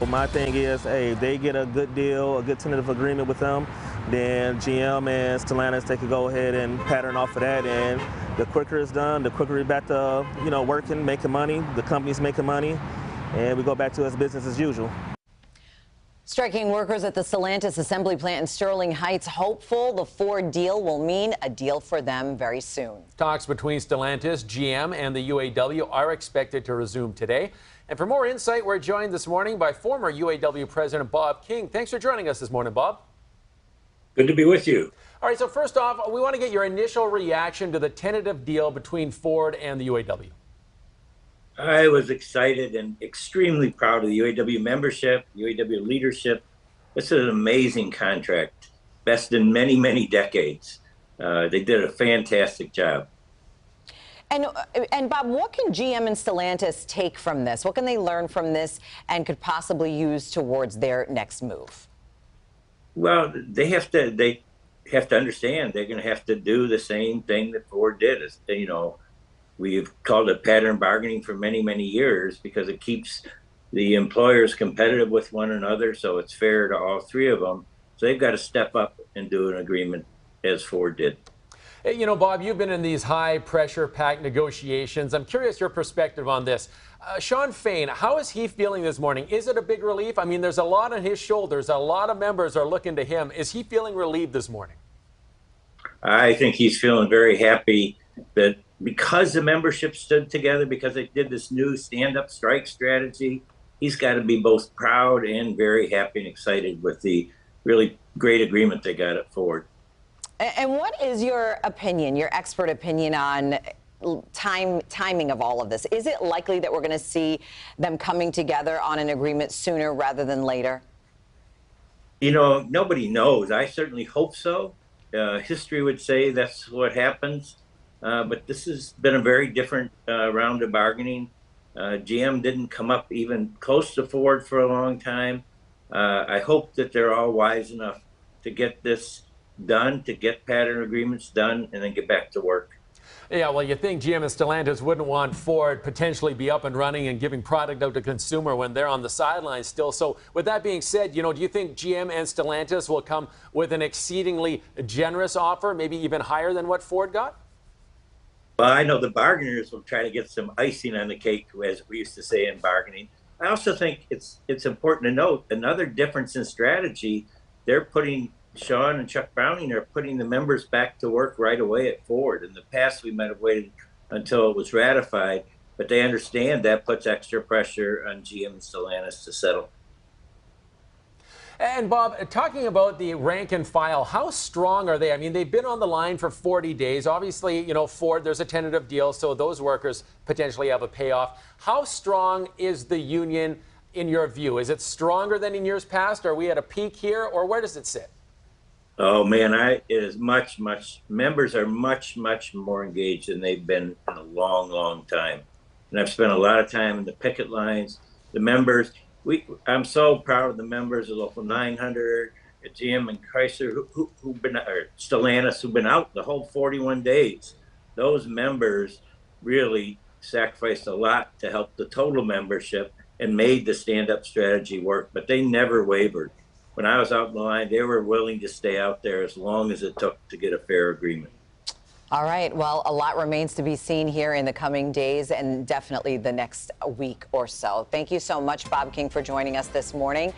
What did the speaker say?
My thing is, hey, if they get a good deal, a good tentative agreement with them, then GM and Stellantis, they could go ahead and pattern off of that. And the quicker it's done, the quicker we're back to, working, making money. The company's making money, and we go back to business as usual. Striking workers at the Stellantis assembly plant in Sterling Heights hopeful the Ford deal will mean a deal for them very soon. Talks between Stellantis, GM, and the UAW are expected to resume today. And for more insight, we're joined this morning by former UAW President Bob King. Thanks for joining us this morning, Bob. Good to be with you. All right, so first off, we want to get your initial reaction to the tentative deal between Ford and the UAW. I was excited and extremely proud of the UAW membership, UAW leadership. This is an amazing contract, best in many, many decades. They did a fantastic job. And Bob, what can GM and Stellantis take from this? What can they learn from this and could possibly use towards their next move? Well, they have to understand they're going to have to do the same thing that Ford did. We've called it pattern bargaining for many, many years because it keeps the employers competitive with one another, so it's fair to all three of them. So they've got to step up and do an agreement as Ford did. Hey, Bob, you've been in these high-pressure packed negotiations. I'm curious your perspective on this. Shawn Fain, how is he feeling this morning? Is it a big relief? I mean, there's a lot on his shoulders. A lot of members are looking to him. Is he feeling relieved this morning? I think he's feeling very happy that because the membership stood together, because they did this new stand-up strike strategy, he's got to be both proud and very happy and excited with the really great agreement they got at Ford. And what is your opinion, your expert opinion on timing of all of this? Is it likely that we're going to see them coming together on an agreement sooner rather than later? Nobody knows. I certainly hope so. History would say that's what happens. But this has been a very different round of bargaining. GM didn't come up even close to Ford for a long time. I hope that they're all wise enough to get this done, to get pattern agreements done, and then get back to work. Yeah, well, you think GM and Stellantis wouldn't want Ford potentially be up and running and giving product out to consumer when they're on the sidelines still. So with that being said, do you think GM and Stellantis will come with an exceedingly generous offer, maybe even higher than what Ford got? Well, I know the bargainers will try to get some icing on the cake, as we used to say in bargaining. I also think it's important to note another difference in strategy. Shawn and Chuck Browning are putting the members back to work right away at Ford. In the past, we might have waited until it was ratified, but they understand that puts extra pressure on GM and Stellantis to settle. And Bob, talking about the rank and file, how strong are they? I mean, they've been on the line for 40 days. Obviously, Ford, there's a tentative deal, so those workers potentially have a payoff. How strong is the union in your view? Is it stronger than in years past? Are we at a peak here, or where does it sit? Oh man, it is much. Members are much more engaged than they've been in a long time. And I've spent a lot of time in the picket lines. The members, I'm so proud of the members of Local 900, GM and Chrysler, who've been, or Stellantis, who've been out the whole 41 days. Those members really sacrificed a lot to help the total membership and made the stand-up strategy work, but they never wavered. When I was out in the line, they were willing to stay out there as long as it took to get a fair agreement. All right. Well, a lot remains to be seen here in the coming days and definitely the next week or so. Thank you so much, Bob King, for joining us this morning.